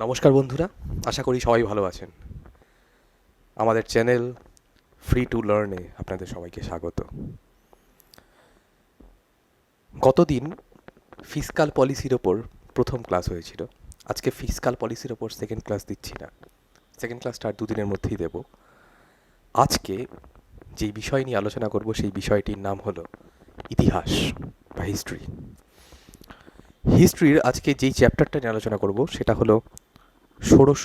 নমস্কার বন্ধুরা, আশা করি সবাই ভালো আছেন। আমাদের চ্যানেল ফ্রি টু লার্নে আপনাদের সবাইকে স্বাগত। গতদিন ফিসকাল পলিসির ওপর প্রথম ক্লাস হয়েছিল। আজকে ফিসকাল পলিসির ওপর সেকেন্ড ক্লাস দিচ্ছি না, সেকেন্ড ক্লাসটা আর দুদিনের মধ্যেই দেব। আজকে যেই বিষয় নিয়ে আলোচনা করব সেই বিষয়টির নাম হলো ইতিহাস বা হিস্ট্রি। হিস্ট্রির আজকে যেই চ্যাপ্টারটা নিয়ে আলোচনা করব সেটা হলো ষোড়শ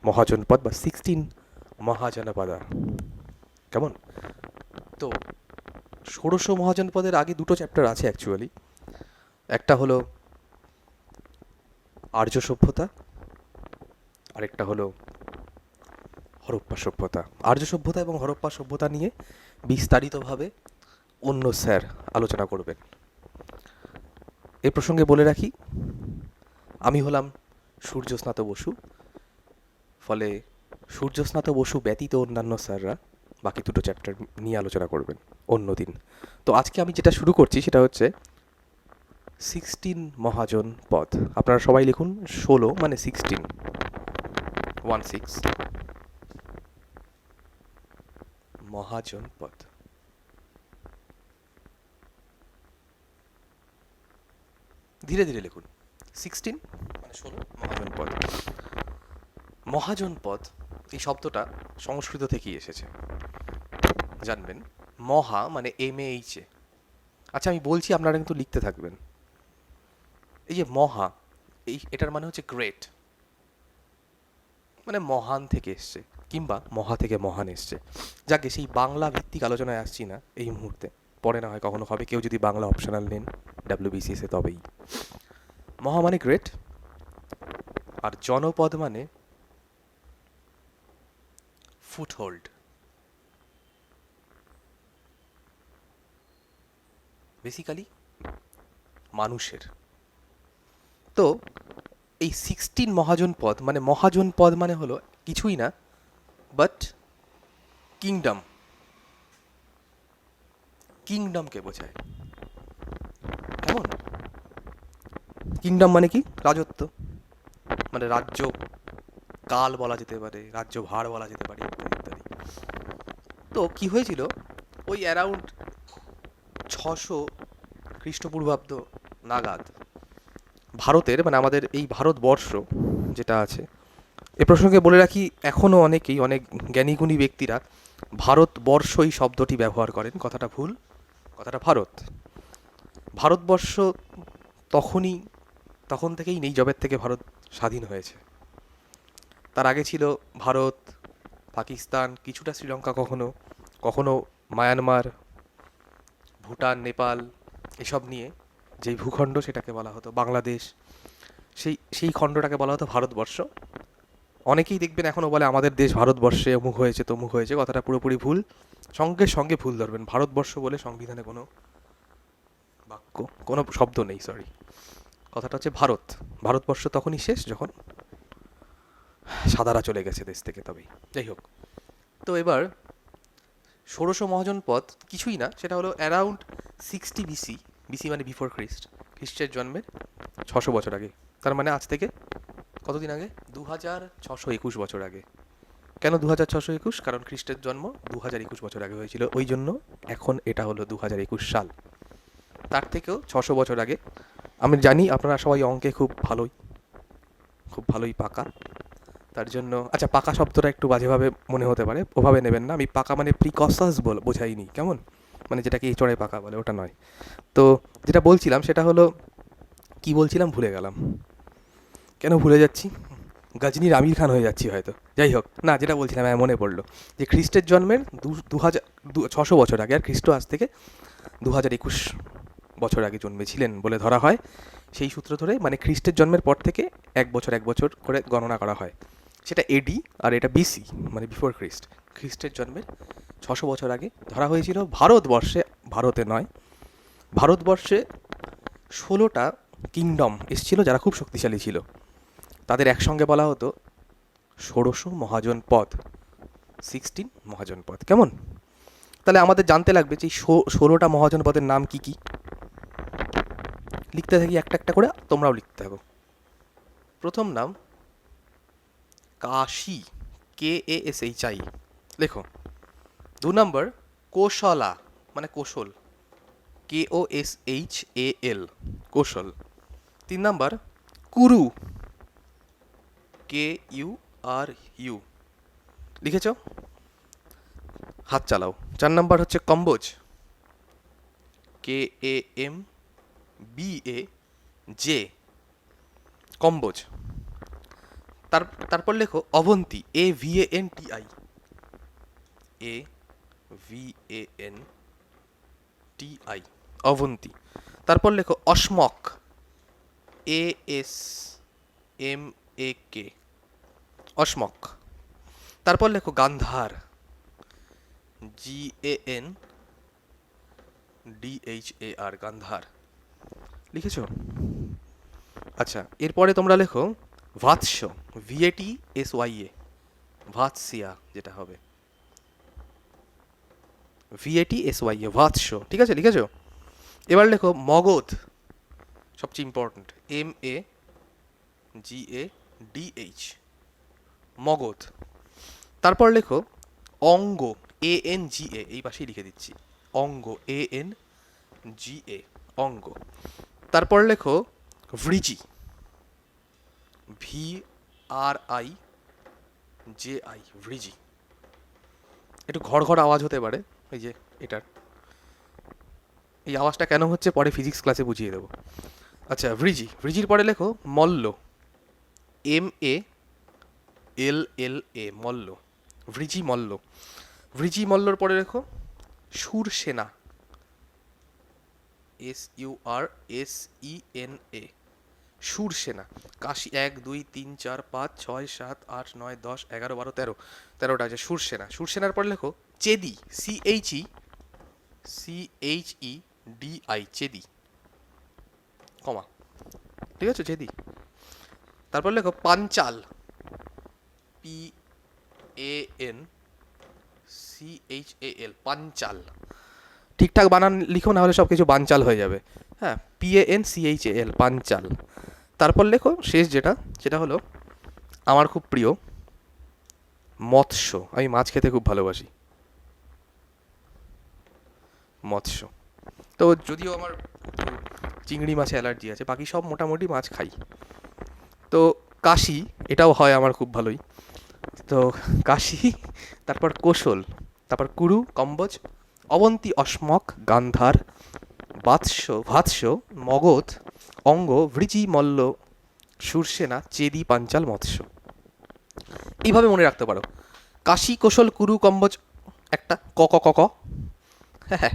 মহাজনপদ বা 16 মহাজনপদা। কেমন? তো ষোড়শ মহাজনপদের আগে দুটো চ্যাপ্টার আছে অ্যাকচুয়ালি। একটা হলো আর্য সভ্যতা, আরেকটা হলো হরপ্পা সভ্যতা। আর্য সভ্যতা এবং হরপ্পা সভ্যতা নিয়ে বিস্তারিতভাবে অন্য স্যার আলোচনা করবেন। এই প্রসঙ্গে বলে রাখি, আমি হলাম সূর্যস্নাত বসু, ফলে সূর্যস্নাত বসু ব্যতীত অন্যান্য স্যাররা বাকি দুটো চ্যাপ্টার নিয়ে আলোচনা করবেন অন্য দিন। তো আজকে আমি যেটা শুরু করছি সেটা হচ্ছে 16 মহাজন পদ। আপনারা সবাই লিখুন 16 মানে 16, 16 মহাজন পদ। ধীরে ধীরে লিখুন। 16 মানে 16 মহাজন পদ। মহাজন পদ এই শব্দটা সংস্কৃত থেকেই এসেছে, জানবেন। মহা মানে MAH-এ। আচ্ছা, আমি বলছি, আপনারা কিন্তু লিখতে থাকবেন। এই যে মহা, এটার মানে হচ্ছে গ্রেট, মানে মহান থেকে এসছে, কিংবা মহা থেকে মহান এসছে। যাকে সেই বাংলা ভিত্তিক আলোচনায় আসছি না এই মুহূর্তে, পরে না হয় কখনো হবে, কেউ যদি বাংলা অপশনাল নেন WBCS-এ তবেই। মহা মানে গ্রেট, আর জনপদ মানে ফুটহোল্ড, বেসিক্যালি মানুষের। তো এই 16 মহাজন পদ মানে মহাজন পদ মানে হলো কিছুই না বাট কিংডম। কিংডমকে বোঝায়। কেমন? কিংডম মানে কি? রাজত্ব, মানে রাজ্য কাল বলা যেতে পারে, রাজ্য ভার বলা যেতে পারে, ইত্যাদি ইত্যাদি। তো কি হয়েছিল, ওই অ্যারাউন্ড 600 খ্রিস্টপূর্বাব্দ নাগাদ ভারতের, মানে আমাদের এই ভারতবর্ষ যেটা আছে, এ প্রসঙ্গে বলে রাখি, এখনও অনেকেই, অনেক জ্ঞানীগুণী ব্যক্তিরা ভারতবর্ষ এই শব্দটি ব্যবহার করেন। কথাটা ভুল, কথাটা ভারত। ভারতবর্ষ তখন থেকেই নেই, যবের থেকে ভারত স্বাধীন হয়েছে। তার আগে ছিল ভারত, পাকিস্তান, কিছুটা শ্রীলঙ্কা, কখনো কখনো মায়ানমার, ভুটান, নেপাল, এসব নিয়ে যেই ভূখণ্ড সেটাকে বলা হতো বাংলাদেশ। সেই খণ্ডটাকে বলা হতো ভারতবর্ষ। অনেকেই দেখবেন এখনও বলে আমাদের দেশ ভারতবর্ষে অমুক হয়েছে তমুক হয়েছে, কথাটা পুরোপুরি ভুল। সঙ্গে সঙ্গে ভুল ধরবেন, ভারতবর্ষ বলে সংবিধানে কোনো বাক্য, কোনো শব্দ নেই, সরি। কথাটা হচ্ছে ভারত। ভারতবর্ষ তখনই শেষ যখন সাদারা চলে গেছে দেশ থেকে, তবেই। যাই হোক, তো এবার ষোড়শ মহাজন পদ কিছুই না, সেটা হলো অ্যারাউন্ড 60 BC। BC মানে বিফোর খ্রিস্ট, খ্রিস্টের জন্মের 600 বছর আগে। তার মানে আজ থেকে কতদিন আগে? 2621 বছর আগে। কেন 2621? কারণ খ্রিস্টের জন্ম 2021 বছর আগে হয়েছিল, ওই জন্য এখন এটা হলো 2021 সাল। তার থেকেও 600 বছর আগে। আমি জানি আপনারা সবাই অঙ্কে খুব ভালোই পাকা, তার জন্য আচ্ছা, পাকা শব্দটা একটু বাজেভাবে মনে হতে পারে, ওভাবে নেবেন না। আমি পাকা মানে প্রিকসাস বোঝাইনি, কেমন? মানে যেটাকে এঁচড়ে পাকা বলে, ওটা নয়। তো যেটা বলছিলাম সেটা হলো, কি বলছিলাম ভুলে গেলাম। কেন ভুলে যাচ্ছি? গজনীর আমির খান হয়ে যাচ্ছি হয়তো। যাই হোক, না, যেটা বলছিলাম মনে পড়লো, যে খ্রিস্টের জন্মের 600 বছর আগে, আর খ্রিস্ট আজ থেকে 2021 বছর আগে জন্মেছিলেন বলে ধরা হয়। সেই সূত্র ধরে, মানে খ্রিস্টের জন্মের পর থেকে এক বছর করে গণনা করা হয়। সেটা এডি, আর এটা BC মানে বিফোর খ্রিস্ট। খ্রিস্টের জন্মের 600 বছর আগে ধরা হয়েছিল ভারতবর্ষে, ভারতে নয়, ভারতবর্ষে 16টা কিংডম এসেছিল যারা খুব শক্তিশালী ছিল। তাদের একসঙ্গে বলা হতো ষোড়শ মহাজন পদ, 16 মহাজন পদ। কেমন? তাহলে আমাদের জানতে লাগবে যে 16টা মহাজন পদের নাম কি কি। লিখতে থাকি একটা একটা করে, তোমরাও লিখতে থাকো। প্রথম নাম কাশি, KASHI লেখো। 2 নম্বর কোশলা মানে কোশল, KOSHAL কোশল। 3 নম্বর কুরু, KURU লিখেছ, হাত চালাও। 4 নম্বর হচ্ছে কম্বোজ, KAMBAJ কম্বোজ। তারপর লেখো অবন্তী, AVANTI অবন্তী। তারপর লেখো অসমক, ASMAK অসমক। তারপর লেখো গান্ধার, GANDHAR গান্ধার লিখেছো? আচ্ছা, এরপরে তোমরা লেখো ভাৎস, VATSYA ভাৎসিয়া যেটা হবে, VATSYA ভাৎস, ঠিক আছে লিখেছো? এবার লেখো মগধ, সবচেয়ে ইম্পর্টেন্ট, MAGADH মগধ। তারপর লেখো অঙ্গ, ANGA, এই পাশেই লিখে দিচ্ছি, অঙ্গ, ANGA অঙ্গ। তারপর লেখো ভৃজি, VRIJI ভৃজি। একটু ঘড় ঘড় আওয়াজ হতে পারে, এই যে এটার, এই আওয়াজটা কেন হচ্ছে পরে ফিজিক্স ক্লাসে বুঝিয়ে দেবো। আচ্ছা, ভৃজি, ভৃজির পরে লেখো মল্ল, MALLA মল্ল, ভৃজি মল্ল। ভৃজি মল্লর পরে লেখো সুরসেনা, SURSENA সুরসেনা। কাশি 1 2 3 4 5 6 7 8 9 10 11 12 13, 13টা আছে সুরসেনা। সুরসেনার পর লেখো চেদি, CHEDI চেদি কমা, ঠিক আছে চেদি। তারপর লেখো পাঞ্চাল, PANCHAL পাঞ্চাল। ঠিকঠাক বানান লিখো, না হলে সব কিছু বানচাল হয়ে যাবে। হ্যাঁ, PANCHAL পাঞ্চাল। তারপর লেখো শেষ যেটা, সেটা হলো আমার খুব প্রিয় মৎস্য। আমি মাছ খেতে খুব ভালোবাসি, মৎস্য। তো যদিও আমার চিংড়ি মাছে অ্যালার্জি আছে, বাকি সব মোটামুটি মাছ খাই। তো কাশি, এটাও হয় আমার খুব ভালোই। তো কাশি, তারপর কোশল, তারপর কুরু কম্বোজ, অবন্তী অসমক, গান্ধার, ভাৎস, মগধ, অঙ্গ, ভৃজি মল্ল, সুরসেনা, চেদি, পাঞ্চাল, মৎস্য। এইভাবে মনে রাখতে পারো। কাশি, কোশল, কুরু, কম্বোজ একটা, ক ক ক ক, হ্যাঁ।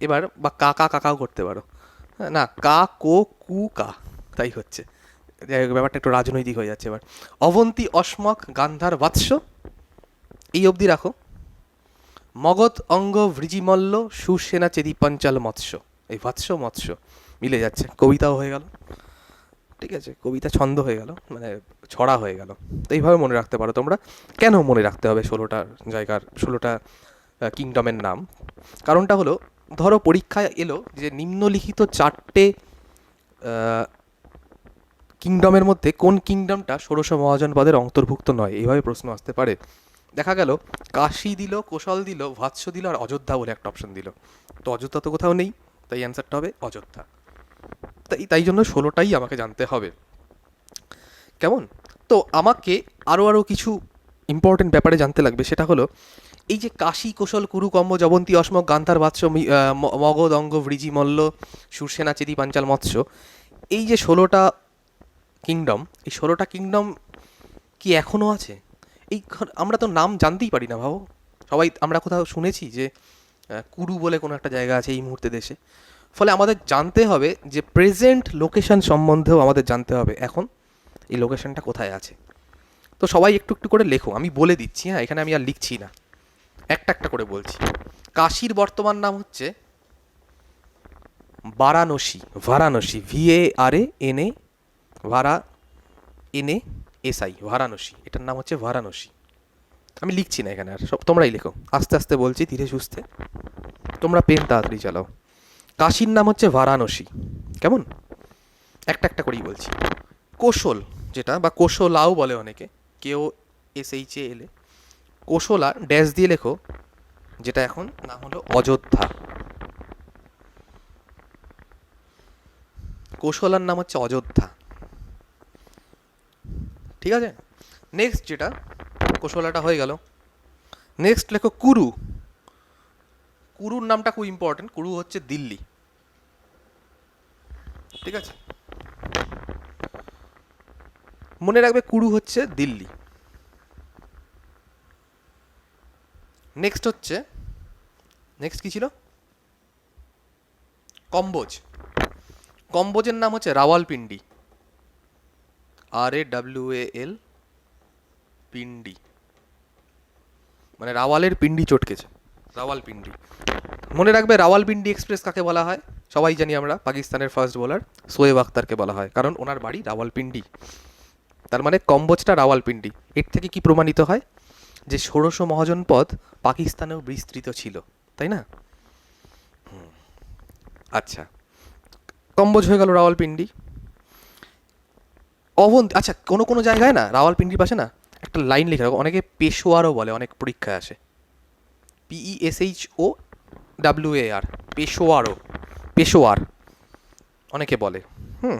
এবার বা কা কা কাকাও করতে পারো, না কা কো কু কা, তাই হচ্ছে। ব্যাপারটা একটু রাজনৈতিক হয়ে যাচ্ছে এবার। অবন্তী অসমক, গান্ধার, ভাৎস এই অবধি রাখো। মগধ, অঙ্গ, ভৃজিমল্ল, সুরসেনা, চেদি, পাঞ্চাল, মৎস্য। এই ভাৎস মৎস্য মিলে যাচ্ছে, কবিতাও হয়ে গেল, ঠিক আছে, কবিতা ছন্দ হয়ে গেল, মানে ছড়া হয়ে গেল। তো এইভাবে মনে রাখতে পারো তোমরা। কেন মনে রাখতে হবে 16টা জায়গার 16টা কিংডমের নাম? কারণটা হলো, ধরো পরীক্ষায় এলো যে নিম্নলিখিত 4টে কিংডমের মধ্যে কোন কিংডমটা ষোড়শ মহাজনপদের অন্তর্ভুক্ত নয়, এইভাবে প্রশ্ন আসতে পারে। দেখা গেল কাশী দিল, কোশল দিল, ভাৎস দিল, আর অযোধ্যা বলে একটা অপশন দিল। তো অযোধ্যা তো কোথাও নেই, তাই অ্যান্সারটা হবে অযোধ্যা। তাই জন্য 16টাই আমাকে জানতে হবে, কেমন? তো আমাকে আরও কিছু ইম্পর্টেন্ট ব্যাপারে জানতে লাগবে। সেটা হলো এই যে কাশী, কোশল, কুরু, কম্বোজ, অবন্তী, অসমক, গান্ধার, ভাৎস, মগধ, অঙ্গ, ভৃজি, মল্ল, সুরসেনা, চেদি, পাঞ্চাল, মৎস্য, এই যে 16টা কিংডম, এই 16টা কিংডম কি এখনও আছে? এই আমরা তো নাম জানতেই পারি না, ভাবো। সবাই আমরা কোথাও শুনেছি যে কুরু বলে কোনো একটা জায়গা আছে এই মুহূর্তে দেশে? ফলে আমাদের জানতে হবে যে প্রেজেন্ট লোকেশন সম্বন্ধেও আমাদের জানতে হবে এখন এই লোকেশনটা কোথায় আছে। তো সবাই একটু একটু করে লেখো, আমি বলে দিচ্ছি, হ্যাঁ, এখানে আমি আর লিখছি না, একটা একটা করে বলছি। কাশীর বর্তমান নাম হচ্ছে বারাণসী, ভারাণসী, VARANA VARANASI ভারাণসী, এটার নাম হচ্ছে ভারাণসী। আমি লিখছি না এখানে আর, সব তোমরাই লেখো, আস্তে আস্তে বলছি, ধীরে সুস্থে, তোমরা পেন তাড়াতাড়ি চালাও। কাশীর নাম হচ্ছে ভারাণসী, কেমন? একটা একটা করেই বলছি। কোশল যেটা, বা কোশলাও বলে অনেকে, SHALA। কোশলা ড্যাশ দিয়ে লেখো, যেটা এখন নাম হলো অযোধ্যা। কোশলার নাম হচ্ছে অযোধ্যা, ঠিক আছে। নেক্সট যেটা, কোশলাটা হয়ে গেল। নেক্সট লেখো কুরু। কুরুর নামটা খুব ইম্পর্টেন্ট। কুরু হচ্ছে দিল্লি, ঠিক আছে, মনে রাখবে কুরু হচ্ছে দিল্লি। নেক্সট হচ্ছে, নেক্সট কি ছিল, কম্বোজ। কম্বোজের নাম হচ্ছে রাওয়ালপিন্ডি, RAWAL পিন্ডি, মানে রাওয়ালের পিন্ডি চটকেছে, রাওয়ালপিন্ডি। মনে রাখবে রাওয়ালপিন্ডি এক্সপ্রেস কাকে বলা হয়, সবাই জানি আমরা, পাকিস্তানের ফার্স্ট বোলার শোয়েব আখতারকে বলা হয়, কারণ ওনার বাড়ি রাওয়ালপিন্ডি। তার মানে কম্বোজটা রাওয়ালপিন্ডি। এর থেকে কি প্রমাণিত হয়, যে ষোড়শ মহাজনপদ পাকিস্তানেও বিস্তৃত ছিল, তাই না? আচ্ছা, কম্বোজ হয়ে গেল, রাওয়ালপিন্ডি। অবন্তি, আচ্ছা, কোনো কোনো জায়গায় না রাওয়ালপিন্ডির পাশে না একটা লাইন লিখে রাখো, অনেকে পেশোয়ারও বলে, অনেক পরীক্ষায় আসে, PESHOWAR, পেশোয়ারও, পেশোয়ার অনেকে বলে। হুম,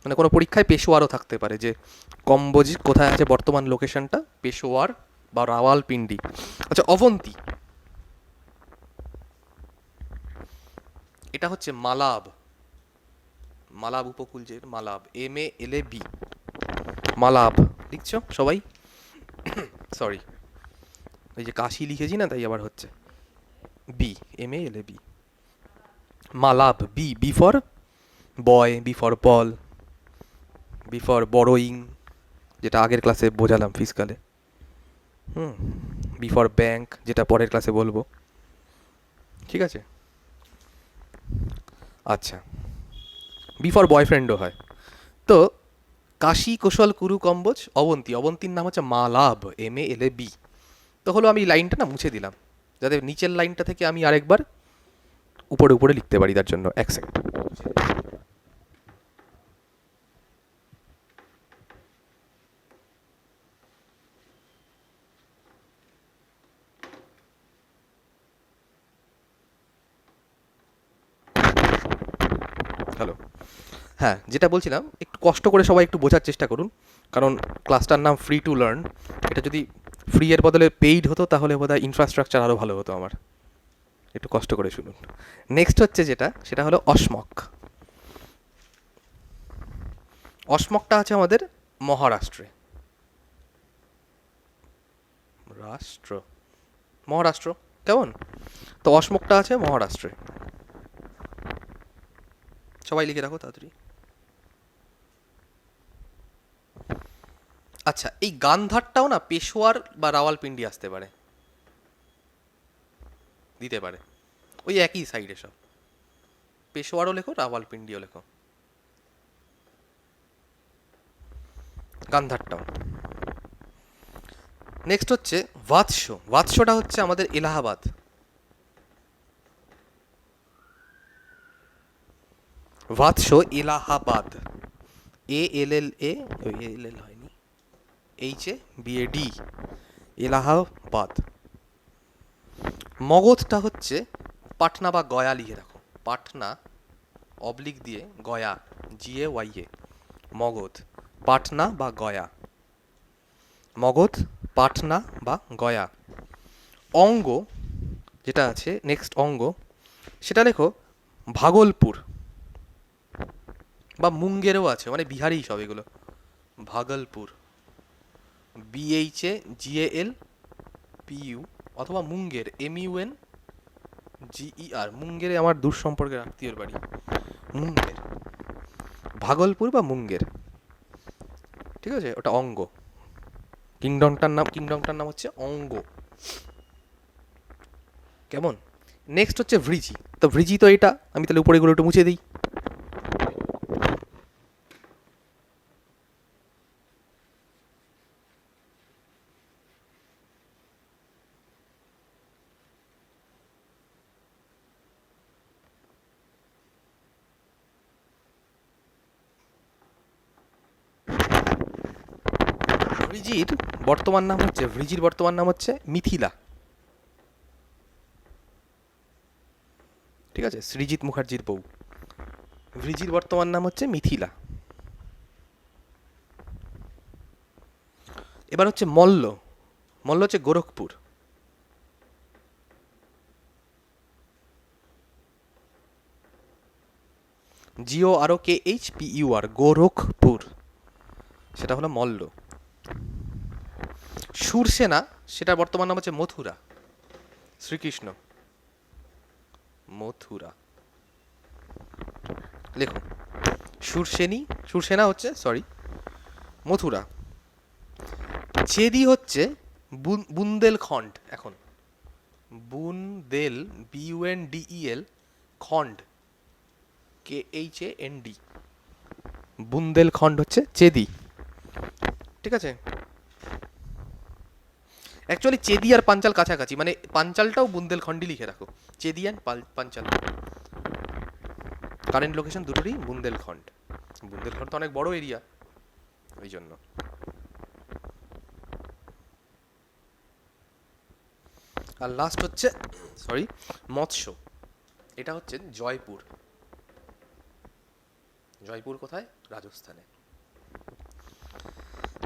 মানে কোনো পরীক্ষায় পেশোয়ারও থাকতে পারে, যে কম্বোজ কোথায় আছে বর্তমান লোকেশনটা, পেশোয়ার বা রাওয়ালপিন্ডি। আচ্ছা, অবন্তি, এটা হচ্ছে মালাব, মালাব উপকূল, যে মালাব, MALAB, মালাব লিখছো সবাই? সরি, এই যে কাশি লিখেছি না, তাই আবার হচ্ছে MALAB, মালাব। B for boy, B for ball, B for বড়োইং, যেটা আগের ক্লাসে বোঝালাম ফিজিক্যালে। বি ফর ব্যাংক, যেটা পরের ক্লাসে বলবো, ঠিক আছে। আচ্ছা, বি ফর বয়ফ্রেন্ডও হয়। তো কাশী, কোশল, কুরু, কম্বোজ, অবন্তী। অবন্তীর নাম হচ্ছে মালাব, MALAB। তো হলো, আমি লাইনটা না মুছে দিলাম, যাতে নিচের লাইনটা থেকে আমি আরেকবার উপরে উপরে লিখতে পারি, তার জন্য এক সেকেন্ড। হ্যালো, হ্যাঁ, যেটা বলছিলাম, একটু কষ্ট করে সবাই একটু বোঝার চেষ্টা করুন, কারণ ক্লাসটার নাম ফ্রি টু লার্ন। এটা যদি ফ্রি এর বদলে পেইড হতো, তাহলে বোধহয় ইনফ্রাস্ট্রাকচার আরও ভালো হতো আমার। একটু কষ্ট করে শুনুন। নেক্সট হচ্ছে যেটা, সেটা হলো অসমক। অসমকটা আছে আমাদের মহারাষ্ট্রে, রাষ্ট্র, মহারাষ্ট্র, কেমন? তো অসমকটা আছে মহারাষ্ট্রে, সবাই লিখে রাখো তাড়াতাড়ি। আচ্ছা, এই গান্ধারটাও না পেশোয়ার বা রাওয়ালপিন্ডি আসতে পারে, দিতে পারে, ওই একই সাইডে সব। পেশোয়ারও লেখো, রাওয়ালপিন্ডিও লেখো, গান্ধারটাও। নেক্সট হচ্ছে ভাৎস। ভাৎসটা হচ্ছে আমাদের এলাহাবাদ, ভাৎস, এলাহাবাদ, ALLA, এল হয়নি, HABAD, এলাহাবাদ। মগধটা হচ্ছে পাটনা বা গয়া, লিখে রাখো, পাটনা অবলিক দিয়ে গয়া, GAYA, মগধ, পাটনা বা গয়া, মগধ, পাটনা বা গয়া। অঙ্গ যেটা আছে, নেক্সট অঙ্গ, সেটা লেখো ভাগলপুর, বা মুঙ্গেরও আছে, মানে বিহারেই সব এগুলো, ভাগলপুর, BHAGALPU, অথবা মুঙ্গের, MUNGER। মুঙ্গেরে আমার দূর সম্পর্কের আত্মীয়র বাড়ি, মুঙ্গের, ভাগলপুর বা মুঙ্গের, ঠিক আছে, ওটা অঙ্গ। কিংডমটার নাম হচ্ছে অঙ্গ, কেমন? নেক্সট হচ্ছে ভৃজি। তো ভৃজি তো এটা, আমি তাহলে উপরে গুলো একটু মুছে দিই। ভৃজির বর্তমান নাম হচ্ছে মিথিলা। ঠিক আছে, সৃজিত মুখার্জির বউ। ভৃজির বর্তমান নাম হচ্ছে মিথিলা। এবার হচ্ছে মল্ল। মল্ল হচ্ছে গোরখপুর। GOROKHPUR, গোরখপুর, সেটা হলো মল্ল। শূরসেনা, সেটার বর্তমান নাম হচ্ছে মথুরা। শ্রীকৃষ্ণ, মথুরা লেখো। শূরসেনা হচ্ছে মথুরা। চেদি হচ্ছে বুন্দেলখণ্ড। এখন বুন্দেল, BUNDEL, খণ্ড, KHAND, বুন্দেলখণ্ড হচ্ছে চেদি। ঠিক আছে, অ্যাকচুয়ালি চেদি আর পাঞ্চাল কাছাকাছি, মানে পাঞ্চালটাও বুন্দেলখণ্ডই লিখে রাখো। Chedi and Panchal current location দুটোরই বুন্দেলখণ্ড। বুন্দেলখণ্ড তো অনেক বড় এরিয়া, ওই জন্য। আর লাস্ট হচ্ছে মৎস্য। এটা হচ্ছে জয়পুর। জয়পুর কোথায়? রাজস্থানে।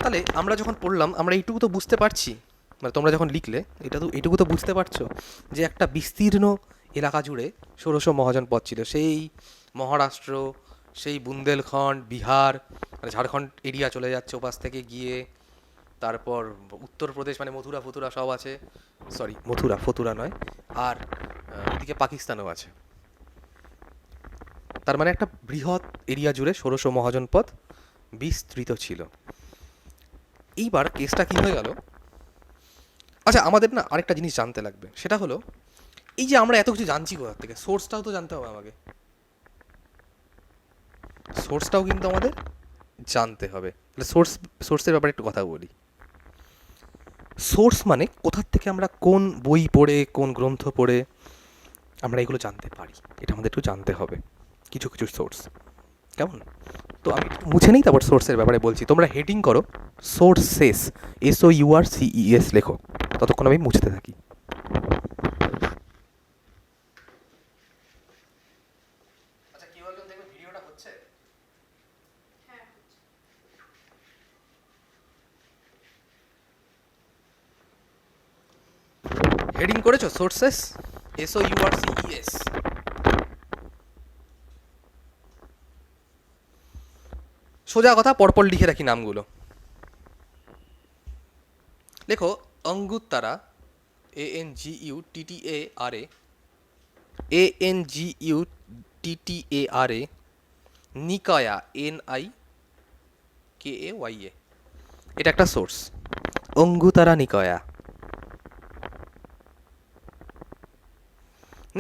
তাহলে আমরা যখন পড়লাম, আমরা এইটুকু তো বুঝতে পারছি, মানে তোমরা যখন লিখলে এইটুকু তো বুঝতে পারছো যে একটা বিস্তীর্ণ এলাকা জুড়ে ষোড়শ মহাজনপদ ছিল। সেই মহারাষ্ট্র, সেই বুন্দেলখণ্ড, বিহার, মানে ঝাড়খণ্ড এরিয়া চলে যাচ্ছে ওপাশ থেকে গিয়ে, তারপর উত্তরপ্রদেশ, মানে মথুরা ফতুরা সব আছে। ফতুরা নয়। আর এদিকে পাকিস্তানও আছে। তার মানে একটা বৃহৎ এরিয়া জুড়ে ষোড়শ মহাজনপদ বিস্তৃত ছিল। এইবার কেসটা কি হয়ে গেল? আচ্ছা, আমাদের না আরেকটা জিনিস জানতে লাগবে, সেটা হলো এই যে আমরা এত কিছু জানছি কোথা থেকে, সোর্সটাও তো জানতে হবে আমাকে। সোর্সটাও কিন্তু আমাদের জানতে হবে। তাহলে সোর্সের ব্যাপারে একটু কথা বলি। সোর্স মানে কোথার থেকে আমরা কোন বই পড়ে, কোন গ্রন্থ পড়ে আমরা এগুলো জানতে পারি, এটা আমাদের একটু জানতে হবে। কিছু কিছু সোর্স, কেমন? তো আমি একটু মুছে নিই, তারপর সোর্সের ব্যাপারে বলছি। তোমরা হেডিং করো সোর্সেস, SOURCES লেখো, ততক্ষণ আমি মুছতে থাকি। আচ্ছা, কি বললো, দেখবে ভিডিওটা হচ্ছে? হেডিং করেছো সোর্সেস, SOURCES? সোজা কথা, পরপর লিখে রাখি নামগুলো। লেখো অঙ্গুত্তারা, ANGUTTARA, নিকায়া, NIKAYA, এটা একটা source. অঙ্গুতারা নিকায়া।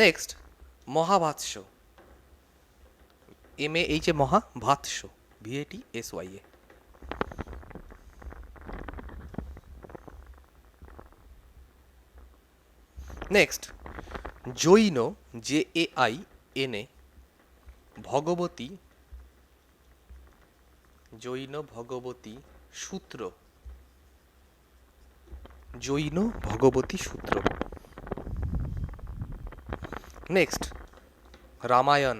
Next মহাভাষ্য, MAH মহাভাষ্য, VATSYA। Next Jain, JAINA, ভগবতী, জৈন ভগবতী সূত্র, জৈন ভগবতী সূত্র। Next Ramayana,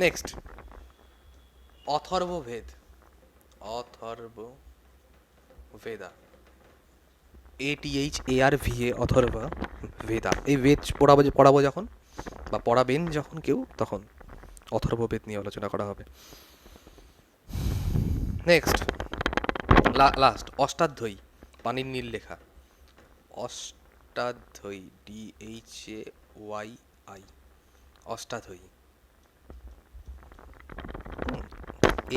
next Atharvaveda, Atharvaveda, ATHARVA, Atharva বেদা। এই বেদ পড়াবো যখন, বা পড়াবেন যখন কেউ, তখন অথর্ববেদ নিয়ে আলোচনা করা হবে। নেক্সট লাস্ট অষ্টাধ্যায়ী, পানির লেখা, অষ্টাধ্যায়ী, DHAYI, অষ্টাধ্যায়ী,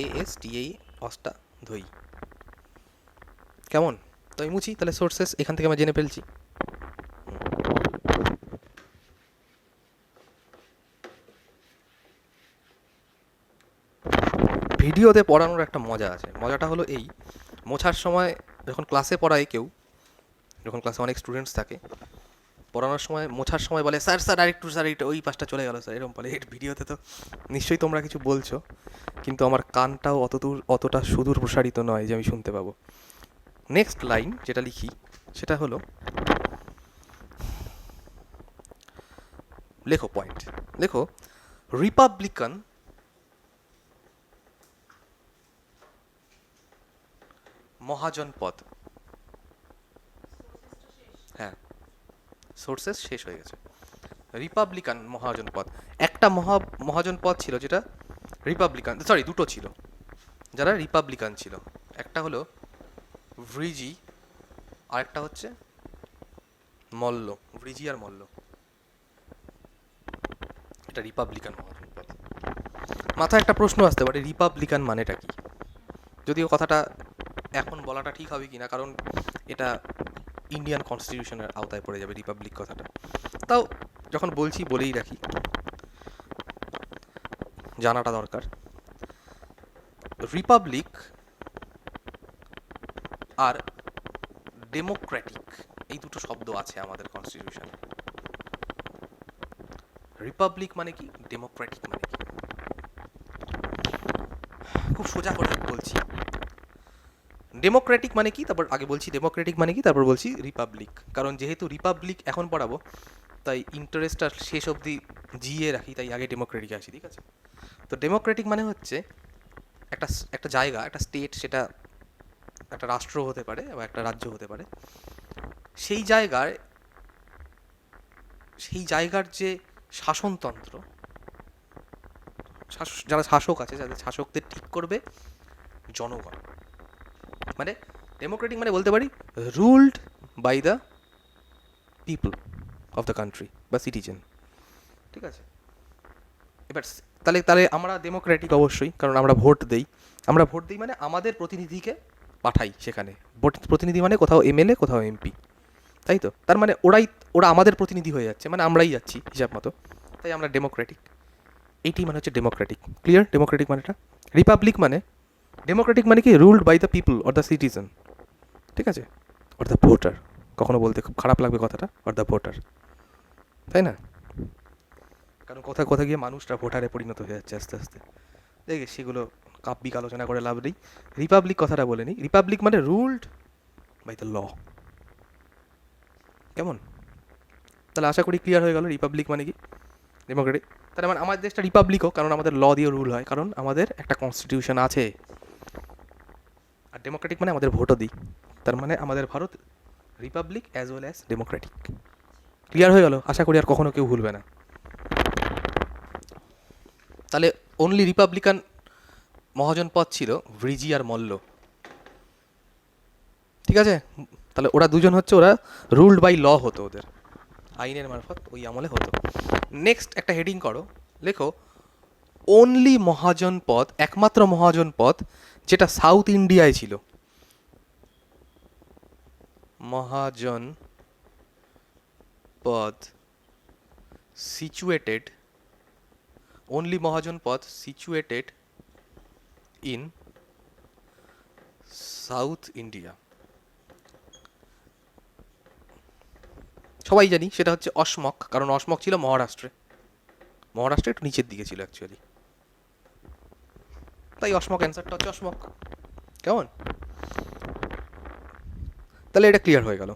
ASTA, অষ্টাধ্যায়ী। কেমন? তো আমি মুছি, তাহলে সোর্সেস এখান থেকে আমরা জেনে ফেলছি। ভিডিওতে পড়ানোর একটা মজা আছে। মজাটা হলো এই, মোছার সময় যখন ক্লাসে পড়ায় কেউ, যখন ক্লাসে অনেক স্টুডেন্টস থাকে, পড়ানোর সময় মোছার সময় বলে স্যার স্যার আরেকটু স্যার এইটা ওই পাশটা চলে গেল স্যার, এরকম বলে। এর ভিডিওতে তো নিশ্চয়ই তোমরা কিছু বলছো, কিন্তু আমার কানটাও অতটা সুদূর প্রসারিত নয় যে আমি শুনতে পাবো। নেক্সট লাইন যেটা লিখি সেটা হলো, লেখো পয়েন্ট, লেখো রিপাবলিকান মহাজনপদ। হ্যাঁ, সোর্সেস শেষ হয়ে গেছে। রিপাবলিকান মহাজনপদ, একটা মহাজনপদ ছিল যেটা রিপাবলিকান, সরি দুটো ছিল যারা রিপাবলিকান ছিল। একটা হলো ভ্রিজি, আর একটা হচ্ছে মল্ল। ভ্রিজি আর মল্ল, এটা রিপাবলিকান মহাজনপদ। মাথায় একটা প্রশ্ন আসতে পারে, রিপাবলিকান মানেটা কি? যদিও কথাটা এখন বলাটা ঠিক হবে কি না, কারণ এটা ইন্ডিয়ান কনস্টিটিউশনের আওতায় পড়ে যাবে রিপাবলিক কথাটা। তাও যখন বলছি বলেই রাখি, জানাটা দরকার। রিপাবলিক আর ডেমোক্রেটিক এই দুটো শব্দ আছে আমাদের কনস্টিটিউশনে। রিপাবলিক মানে কি, ডেমোক্রেটিক মানে কি? খুব সোজা করে বলছি, ডেমোক্রেটিক মানে কি, তারপর আগে বলছি ডেমোক্রেটিক মানে কি, তারপর বলছি রিপাবলিক। কারণ যেহেতু রিপাবলিক এখন পড়াবো, তাই ইন্টারেস্টটা শেষ অবধি জিয়ে রাখি, তাই আগে ডেমোক্রেটিক আসি, ঠিক আছে? তো ডেমোক্রেটিক মানে হচ্ছে একটা একটা জায়গা, একটা স্টেট, সেটা একটা রাষ্ট্র হতে পারে বা একটা রাজ্য হতে পারে, সেই জায়গার যে শাসনতন্ত্র, যারা শাসক আছে, যাদের শাসকদের ঠিক করবে জনগণ। মানে ডেমোক্রেটিক মানে বলতে পারি ruled by the people of the country বা সিটিজেন, ঠিক আছে? এবার তাহলে তাহলে আমরা ডেমোক্রেটিক অবশ্যই, কারণ আমরা ভোট দিই। আমরা ভোট দিই মানে আমাদের প্রতিনিধিকে পাঠাই সেখানে। প্রতিনিধি মানে কোথাও এমএলএ, কোথাও এমপি, তাই তো? তার মানে ওরা আমাদের প্রতিনিধি হয়ে যাচ্ছে, মানে আমরাই যাচ্ছি হিসাব মতো, তাই আমরা ডেমোক্রেটিক। এইটি মানে হচ্ছে ডেমোক্রেটিক। ক্লিয়ার? ডেমোক্রেটিক মানেটা। রিপাবলিক মানে, ডেমোক্রেটিক মানে কি, ruled by the people or the citizen, ঠিক আছে? অর দ্য ভোটার, কখনো বলতে খুব খারাপ লাগবে কথাটা, অর দ্য ভোটার, তাই না? কারণ কোথায় কোথায় গিয়ে মানুষরা ভোটারে পরিণত হয়ে যাচ্ছে আস্তে আস্তে। দেখে সেগুলো কাব্যিক আলোচনা করে লাভ নেই। রিপাবলিক কথাটা বলে নিই, রিপাবলিক মানে রুলড বাই দ্য ল। কেমন? তাহলে আশা করি ক্লিয়ার হয়ে গেল রিপাবলিক মানে কি, ডেমোক্রেটিক। তাহলে মানে আমাদের দেশটা রিপাবলিকও, কারণ আমাদের ল দিয়ে রুল হয়, কারণ আমাদের একটা কনস্টিটিউশন আছে। আর ডেমোক্রেটিক মানে আমাদের ভোটও দিই, তার মানে আমাদের Bharat Republic as well as Democratic. Clear হয়ে গেল? আশা করি আর কখনো কেউ ভুলবে না। তাহলে অনলি রিপাবলিকান মহাজনপদ ছিল ভ্রিজি আর মল্ল, ঠিক আছে? তাহলে ওরা দুজন হচ্ছে, ওরা রুলড বাই ল হতো, ওদের আইনের মারফত ওই আমলে হতো। নেক্সট একটা হেডিং করো, লেখো অনলি মহাজনপদ, একমাত্র মহাজনপদ যেটা সাউথ ইন্ডিয়ায় ছিল। Mahajanapada situated, only Mahajanapada situated in south India. সবাই জানি সেটা হচ্ছে অসমক, কারণ অসমক ছিল মহারাষ্ট্রে। মহারাষ্ট্রে একটু নিচের দিকে ছিল অ্যাকচুয়ালি, তাই অসমক অ্যান্সারটা হচ্ছে অসমক। কেমন? তাহলে এটা ক্লিয়ার হয়ে গেল।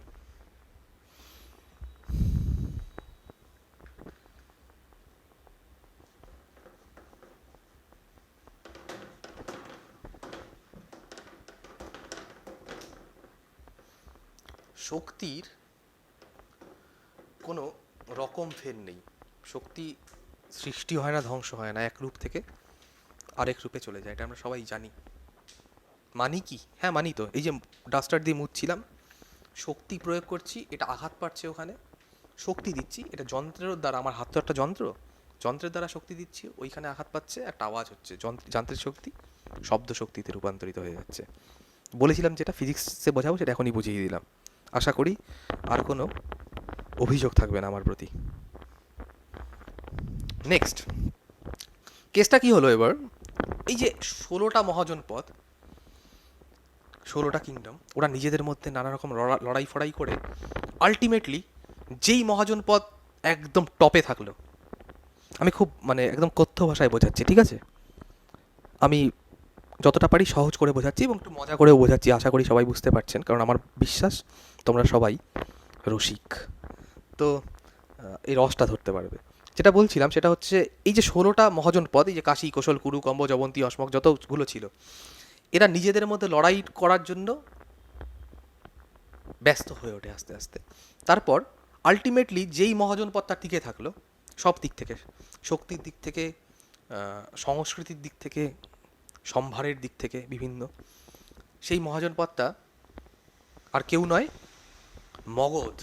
শক্তির কোনো রকম ফের নেই। শক্তি সৃষ্টি হয় না, ধ্বংস হয় না, এক রূপ থেকে আরেক রূপে চলে যায়, এটা আমরা সবাই জানি। মানি কি? হ্যাঁ মানি তো। এই যে ডাস্টার দিয়ে মুছছিলাম, শক্তি প্রয়োগ করছি, এটা আঘাত পাচ্ছে ওখানে, শক্তি দিচ্ছি, এটা যন্ত্রের দ্বারা, আমার হাত তো একটা যন্ত্র, যন্ত্রের দ্বারা শক্তি দিচ্ছি, ওইখানে আঘাত পাচ্ছে, একটা আওয়াজ হচ্ছে, যান্ত্রিক শক্তি শব্দ শক্তিতে রূপান্তরিত হয়ে যাচ্ছে। বলেছিলাম যেটা ফিজিক্সে বোঝাবো, সেটা এখনই বুঝিয়ে দিলাম। আশা করি আর কোনো অভিযোগ থাকবে না আমার প্রতি। নেক্সট কেসটা কি হলো এবার, এই যে 16টা মহাজনপদ, 16টা কিংডম, ওরা নিজেদের মধ্যে নানা রকম লড়াই ফড়াই করে আলটিমেটলি যেই মহাজন পদ একদম টপে থাকলো, আমি খুব মানে একদম কথ্য ভাষায় বোঝাচ্ছি, ঠিক আছে? আমি যতটা পারি সহজ করে বোঝাচ্ছি এবং একটু মজা করেও বোঝাচ্ছি, আশা করি সবাই বুঝতে পারছেন, কারণ আমার বিশ্বাস তোমরা সবাই রসিক, তো এই রসটা ধরতে পারবে। যেটা বলছিলাম সেটা হচ্ছে এই যে 16টা মহাজন পদ, এই যে কাশী, কোশল, কুরু, কম্ব, জবন্তী, অসমক যতগুলো ছিল, এরা নিজেদের মধ্যে লড়াই করার জন্য ব্যস্ত হয়ে ওঠে আস্তে আস্তে। তারপর আলটিমেটলি যেই মহাজন পদটা টিকে থাকলো সব দিক থেকে, শক্তির দিক থেকে, সংস্কৃতির দিক থেকে, সম্ভারের দিক থেকে বিভিন্ন, সেই মহাজন পদটা আর কেউ নয়, মগধ।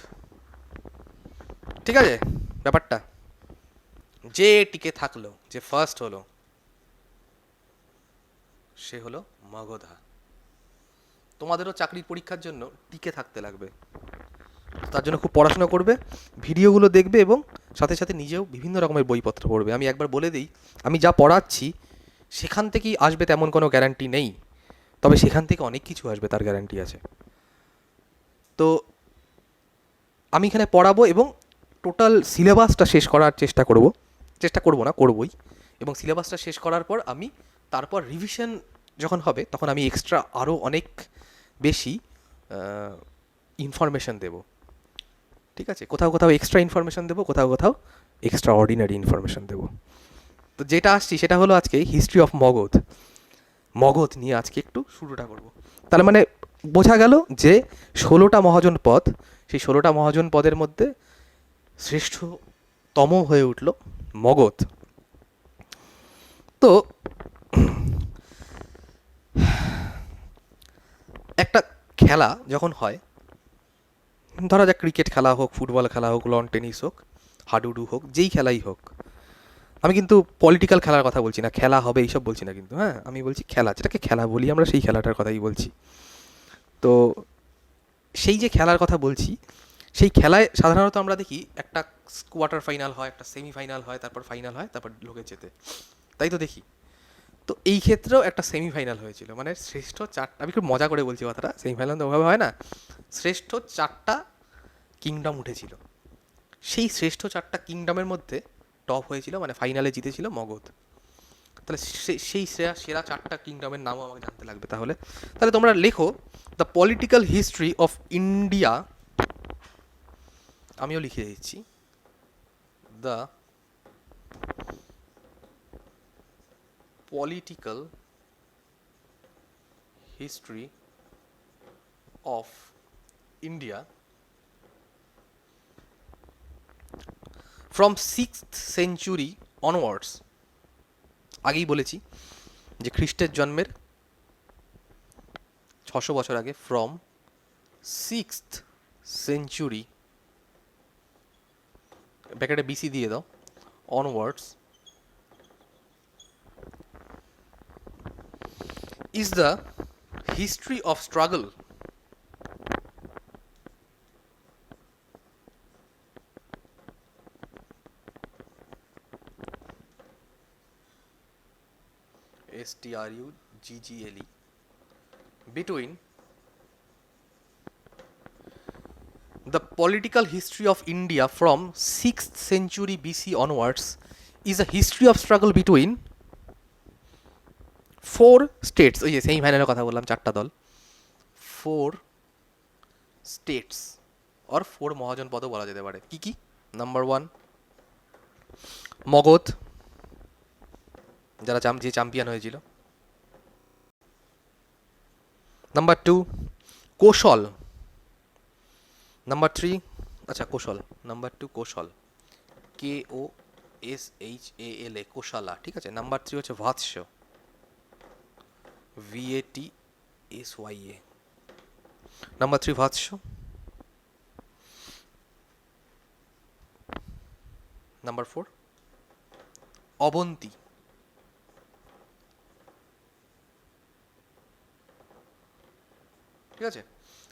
ঠিক আছে ব্যাপারটা? যে টিকে থাকলো, যে ফার্স্ট হলো, সে হলো মগধা। তোমাদেরও চাকরির পরীক্ষার জন্য টিকে থাকতে লাগবে, তার জন্য খুব পড়াশোনা করবে, ভিডিওগুলো দেখবে এবং সাথে সাথে নিজেও বিভিন্ন রকমের বইপত্র পড়বে। আমি একবার বলে দিই, আমি যা পড়াচ্ছি সেখান থেকেই আসবে তেমন কোনো গ্যারান্টি নেই, তবে সেখান থেকে অনেক কিছু আসবে তার গ্যারান্টি আছে। তো আমি এখানে পড়াবো এবং টোটাল সিলেবাসটা শেষ করার চেষ্টা করবো না, করবই। এবং সিলেবাসটা শেষ করার পর আমি তারপর রিভিশন যখন হবে তখন আমি এক্সট্রা আরও অনেক বেশি ইনফরমেশন দেবো। ঠিক আছে, কোথাও কোথাও এক্সট্রা ইনফরমেশন দেবো, কোথাও কোথাও এক্সট্রা অর্ডিনারি ইনফরমেশন দেবো। তো যেটা আসছি সেটা হলো আজকে হিস্ট্রি অফ মগধ। মগধ নিয়ে আজকে একটু শুরুটা করব। তাহলে মানে বোঝা গেল যে 16টা মহাজন পদ, সেই 16টা মহাজন পদের মধ্যে শ্রেষ্ঠতম হয়ে উঠল মগধ। তো একটা খেলা যখন হয়, ধরা যাক ক্রিকেট খেলা হোক, ফুটবল খেলা হোক, লন টেনিস হোক, হাডুডু হোক, যেই খেলাই হোক, আমি কিন্তু পলিটিক্যাল খেলার কথা বলছি না, খেলা হবে এইসব বলছি না কিন্তু, হ্যাঁ আমি বলছি খেলা, যেটাকে খেলা বলি আমরা, সেই খেলাটার কথাই বলছি। তো সেই যে খেলার কথা বলছি, সেই খেলায় সাধারণত আমরা দেখি একটা কোয়ার্টার ফাইনাল হয়, একটা সেমিফাইনাল হয়, তারপর ফাইনাল হয়, তারপর লোকে যেতে, তাই তো দেখি। তো এই ক্ষেত্রেও একটা সেমিফাইনাল হয়েছিল, মানে শ্রেষ্ঠ চারটা, আমি খুব মজা করে বলছি কথাটা, সেমিফাইনাল তো ওভাবে হয় না, শ্রেষ্ঠ চারটা কিংডম উঠেছিল, সেই শ্রেষ্ঠ চারটা কিংডমের মধ্যে টপ হয়েছিল, মানে ফাইনালে জিতেছিল মগধ। তাহলে সেই সেরা সেরা চারটা কিংডমের নামও আমাকে জানতে লাগবে। তাহলে তাহলে তোমরা লেখো the political history of India, আমিও লিখে দিচ্ছি, the political history of India from 6th century onwards. আগেই বলেছি যে খ্রিস্টের জন্মের 600 বছর আগে, ফ্রম 6th সেঞ্চুরি, ব্যাকেটে বিসি দিয়ে দাও, onwards, is the history of struggle struggle between the political history of India from 6th century BC onwards is a history of struggle between four states, ওই যে সেই ফাইনালের কথা বললাম, চারটা দল, four states or four মহাজন পদও বলা যেতে পারে। কি কি? নাম্বার 1 মগধ, যারা যে চ্যাম্পিয়ন হয়েছিল। নাম্বার 2 কোশল, নাম্বার 3, আচ্ছা কোশল, নাম্বার 2 কোশল, KOSHALA, কোশালা, ঠিক আছে। নাম্বার 3 হচ্ছে Vatsa, VATSYA, number 3 Vatsa. Number 4 Avanti, ঠিক আছে।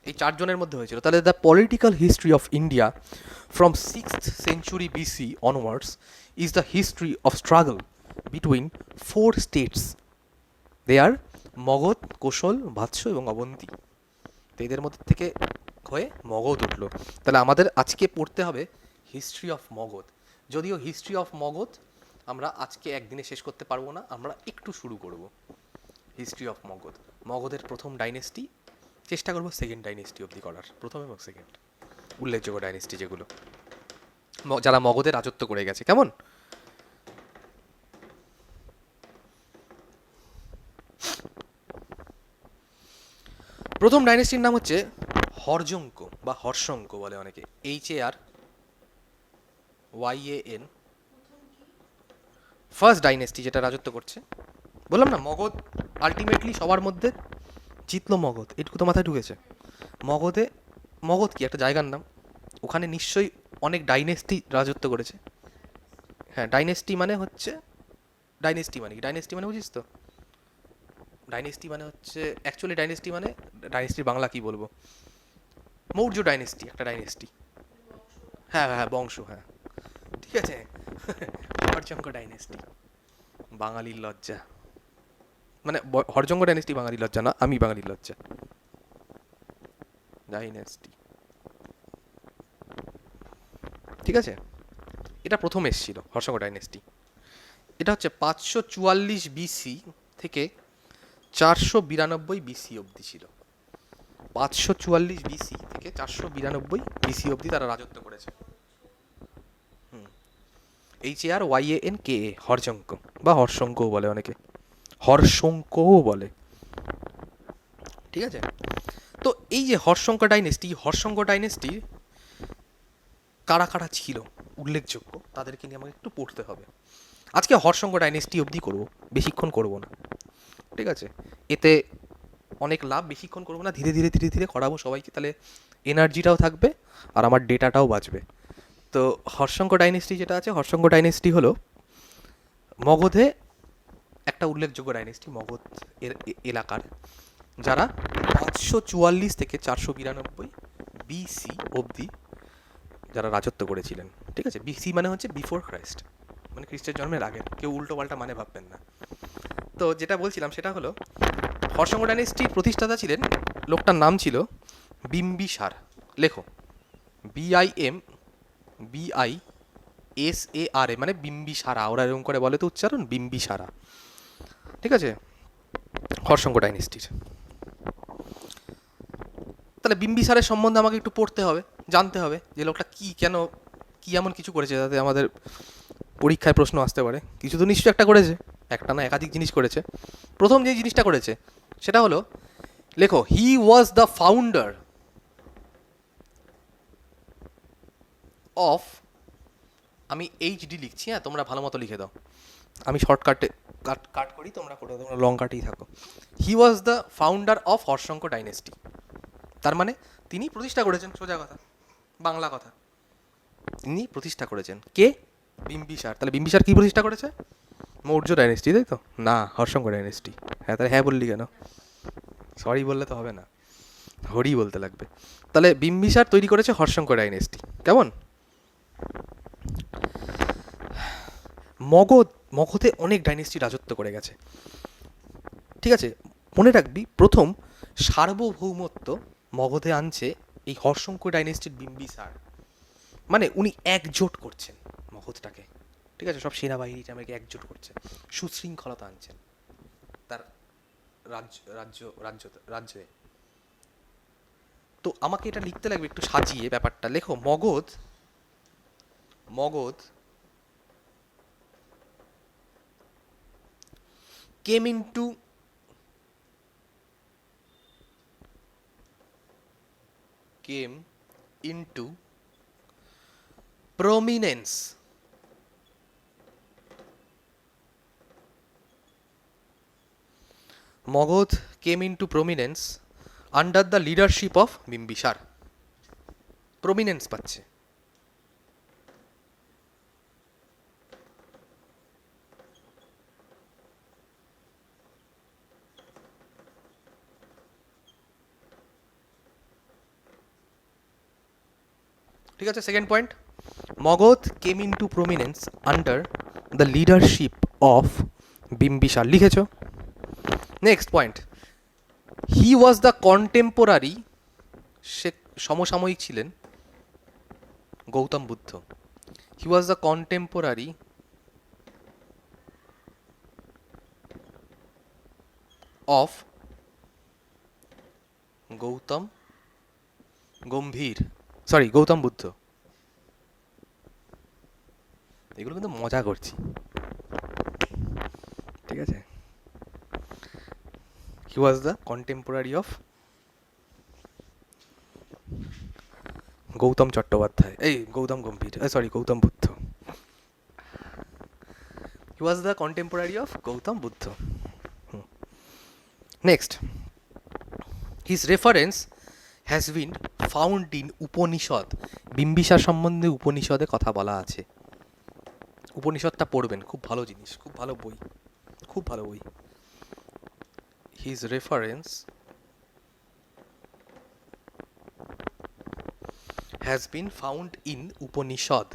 এই চারজনের মধ্যে হয়েছিল। তাহলে the political history of India from 6th century BC onwards is the history of struggle between 4 states, they are Magadha, Kosala, Vatsa এবং অবন্তী। তো এদের মধ্যে থেকে হয়ে মগধ উঠলো। তাহলে আমাদের আজকে পড়তে হবে হিস্ট্রি অফ মগধ। যদিও হিস্ট্রি অফ মগধ আমরা আজকে একদিনে শেষ করতে পারবো না, আমরা একটু শুরু করব। হিস্ট্রি অফ মগধ, মগধের প্রথম ডাইনেস্টি, চেষ্টা করবো সেকেন্ড ডাইনেস্টি অবধি করার, প্রথম এবং সেকেন্ড উল্লেখযোগ্য ডাইনেস্টি যেগুলো, যারা মগধে রাজত্ব করে গেছে। কেমন? প্রথম ডাইনেস্টির নাম হচ্ছে হর্যঙ্ক বা হর্ষঙ্ক বলে অনেকে, HARYAN। ফার্স্ট ডাইনেস্টি যেটা রাজত্ব করছে, বললাম না মগধ আলটিমেটলি সবার মধ্যে জিতলো মগধ, এটুকু তো মাথায় ঢুকেছে। মগধে, মগধ কি একটা জায়গার নাম, ওখানে নিশ্চয়ই অনেক ডাইনেস্টি রাজত্ব করেছে। হ্যাঁ, ডাইনেস্টি মানে হচ্ছে, ডাইনেস্টি মানে কি, ডাইনেস্টি মানে বুঝিস তো, ডাইনেস্টি মানে হচ্ছে অ্যাকচুয়ালি ডাইনেস্টি মানে, ডাইনেস্টির বাংলা কি বলবো, মৌর্য ডাইনেস্টি একটা ডাইনেস্টি। হ্যাঁ হ্যাঁ, বংশ, হ্যাঁ ঠিক আছে। হরজঙ্গ ডাইনেস্টি, বাঙালির লজ্জা, মানে হরজঙ্গ ডাইনেস্টি বাঙালির লজ্জা না, আমি বাঙালির লজ্জা। ডাইনেস্টি, ঠিক আছে, এটা প্রথম এসেছিল হর্ষঙ্গ ডাইনেস্টি। এটা হচ্ছে 544 BC থেকে 492 BC অবধি ছিল। 544 BC থেকে 492 BC অবধি তারা রাজত্ব করেছে। HARYANKA, হর্ষঙ্ক বা হর্ষঙ্কও বলে অনেকে, হর্ষঙ্কও বলে, ঠিক আছে। তো এই যে হর্ষঙ্ক ডাইনেস্টি, হর্ষঙ্ক ডাইনেস্টির কারা কারা ছিল উল্লেখযোগ্য, তাদেরকে নিয়ে আমাকে একটু পড়তে হবে। আজকে হর্ষঙ্ক ডাইনেস্টি অবধি করব, বেশিক্ষণ করব না, ঠিক আছে। এতে অনেক লাভ, বেশিক্ষণ করবো না, ধীরে ধীরে ধীরে ধীরে করাবো সবাইকে, তাহলে এনার্জিটাও থাকবে আর আমার ডেটাটাও বাঁচবে। তো হর্ষঙ্ক ডাইনেস্টি যেটা আছে, হর্ষঙ্ক ডাইনেস্টি হলো মগধে একটা উল্লেখযোগ্য ডাইনেস্টি, মগধ এলাকার, যারা 544 থেকে 492 BC অবধি যারা রাজত্ব করেছিলেন, ঠিক আছে। BC মানে হচ্ছে বিফোর ক্রাইস্ট, মানে খ্রিস্টের জন্মের আগে, কেউ উল্টো পাল্টা মানে ভাববেন না। তো যেটা বলছিলাম সেটা হলো, হর্ষঙ্ক ডাইনেস্টির প্রতিষ্ঠাতা ছিলেন, লোকটার নাম ছিল বিম্বিসার। লেখো BIMBISARA, মানে বিম্বিসারা, ওরা এরকম করে বলে তো উচ্চারণ, বিম্বিসারা, ঠিক আছে, হর্ষঙ্ক ডাইনেস্টির। তাহলে বিম্বিসারের সম্বন্ধে আমাকে একটু পড়তে হবে, জানতে হবে যে লোকটা কি, কেন, কি এমন কিছু করেছে যাতে আমাদের পরীক্ষায় প্রশ্ন আসতে পারে। কিছু তো নিশ্চয়ই একটা করেছে, একটা না একাধিক জিনিস করেছে। প্রথম যে জিনিসটা করেছে সেটা হলো, লেখো, হি ওয়াজ দ্য ফাউন্ডার অফ, আমি HD লিখছি, হ্যাঁ তোমরা ভালো মতো লিখে দাও, আমি শর্টকাটে কাট করি, তোমরা লং কাটেই থাকো। He was the founder of Haryanka dynasty, তার মানে তিনি প্রতিষ্ঠা করেছেন, সোজা কথা, বাংলা কথা, তিনি প্রতিষ্ঠা করেছেন। কে? বিম্বিসার। তাহলে বিম্বিসার কি প্রতিষ্ঠা করেছে? মৌর্য ডাইনেস্টি, তাই তো? না, হর্ষঙ্ক ডাইনেস্টি। হ্যাঁ, তাহলে হ্যাঁ বললি কেন? সরি বললে তো হবে না, হরি বলতে লাগবে। তাহলে বিম্বিসার তৈরি করেছে হর্ষঙ্ক ডাইনেস্টি। কেমন? মগধে অনেক ডাইনেস্টি রাজত্ব করে গেছে, ঠিক আছে। মনে রাখবি, প্রথম সার্বভৌমত্ব মগধে আনছে এই হর্ষঙ্ক ডাইনেস্টির বিম্বিসার, মানে উনি একজোট করছেন মগধটাকে, ঠিক আছে, সব সেনাবাহিনীটা আমাকে একজোট করছেন, সুশৃঙ্খলতা আনছেন তার রাজ্যে। তো আমাকে এটা লিখতে লাগবে একটু সাজিয়ে ব্যাপারটা। লেখো, Magadha came into prominence Magad came into prominence under the leadership of Bimbisar. Prominence পাচ্ছে, ঠিক আছে। Second point, Magadha came into prominence under the leadership of Bimbisara, লিখেছ। Next point, he was the contemporary, সে সমসাময়িক ছিলেন Gautam Buddha. He was the contemporary of Gautam Gambhir, sorry Gautam Buddha. এগুলো কিন্তু মজা করছি, ঠিক আছে। He was the contemporary of Gautam Chattopadhyay, এই Gautam Gambhir, sorry Gautam Buddha. He was the contemporary of Gautam Buddha. Next, his reference has been found in Upanishad. Bimbisara সম্বন্ধে উপনিষদে কথা বলা আছে। উপনিষদটা পড়বেন, খুব ভালো জিনিস, খুব ভালো বই, খুব ভালো বই। His reference has been found in Upanishad.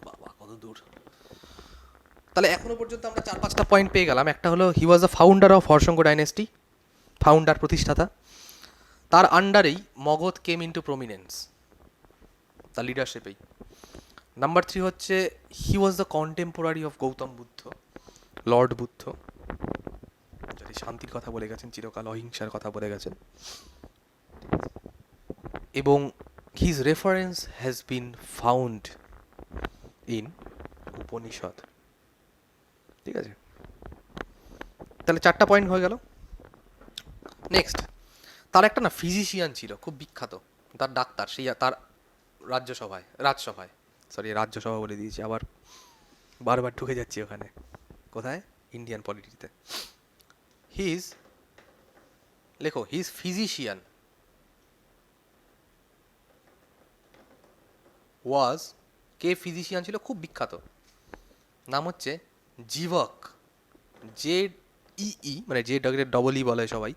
বাবা কত দূর! তাহলে এখনো পর্যন্ত আমরা 4-5টা পয়েন্ট পেয়ে গেলাম। একটা হলো he was the founder of Haryanka dynasty, founder, প্রতিষ্ঠাতা। তার আন্ডারেই মগধ কেম ইন্টু প্রমিনেন্স, তার লিডারশিপেই। নাম্বার 3 হচ্ছে he was the contemporary of Gautam Buddha, lord Buddha, যদি শান্তির কথা বলে গেছেন, চিরকাল অহিংসার কথা বলে গেছেন। এবং his reference has been found in Upanishad, ঠিক আছে। তাহলে 4টা পয়েন্ট হয়ে গেল। নেক্সট, তার একটা না ফিজিশিয়ান ছিল খুব বিখ্যাত, তার ডাক্তার, সেই তার রাজসভায়, সরি রাজ্যসভা বলে দিয়েছি, আবার বারবার ঢুকে যাচ্ছি ওখানে। কোথায়? ইন্ডিয়ান পলিটিতে। হিজ, লেখো, হিজ ফিজিশিয়ান ওয়াজ, কে ফিজিশিয়ান ছিল খুব বিখ্যাত, নাম হচ্ছে জীবক, জে ই, মানে জে ডবল ই বলে সবাই,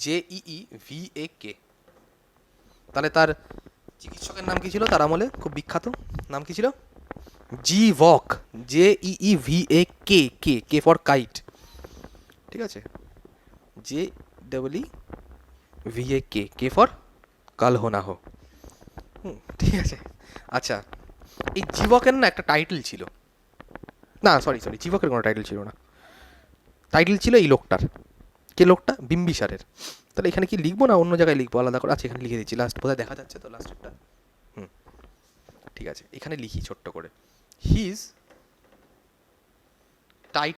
JEEVAK। তাহলে তার চিকিৎসকের নাম কি ছিল তার আমলে, খুব বিখ্যাত নাম কি ছিল? জীবক, JEEVAK, কে ফর কাইট, ঠিক আছে, JEEVAK, কে ফর কাল হো না হো, ঠিক আছে। আচ্ছা, এই জীবকের না একটা টাইটেল ছিল, না সরি জীবকের কোনো টাইটেল ছিল না, টাইটেল ছিল এই লোকটার। কে লোকটা? বিম্বিসারের। তাহলে এখানে কি লিখবো না অন্য জায়গায় লিখবো আলাদা করে? আচ্ছা, এখানে লিখে দিচ্ছি, লাস্ট বোধহয় দেখা যাচ্ছে তো লাস্টেরটা। ঠিক আছে, এখানে লিখি ছোট্ট করে। হিজ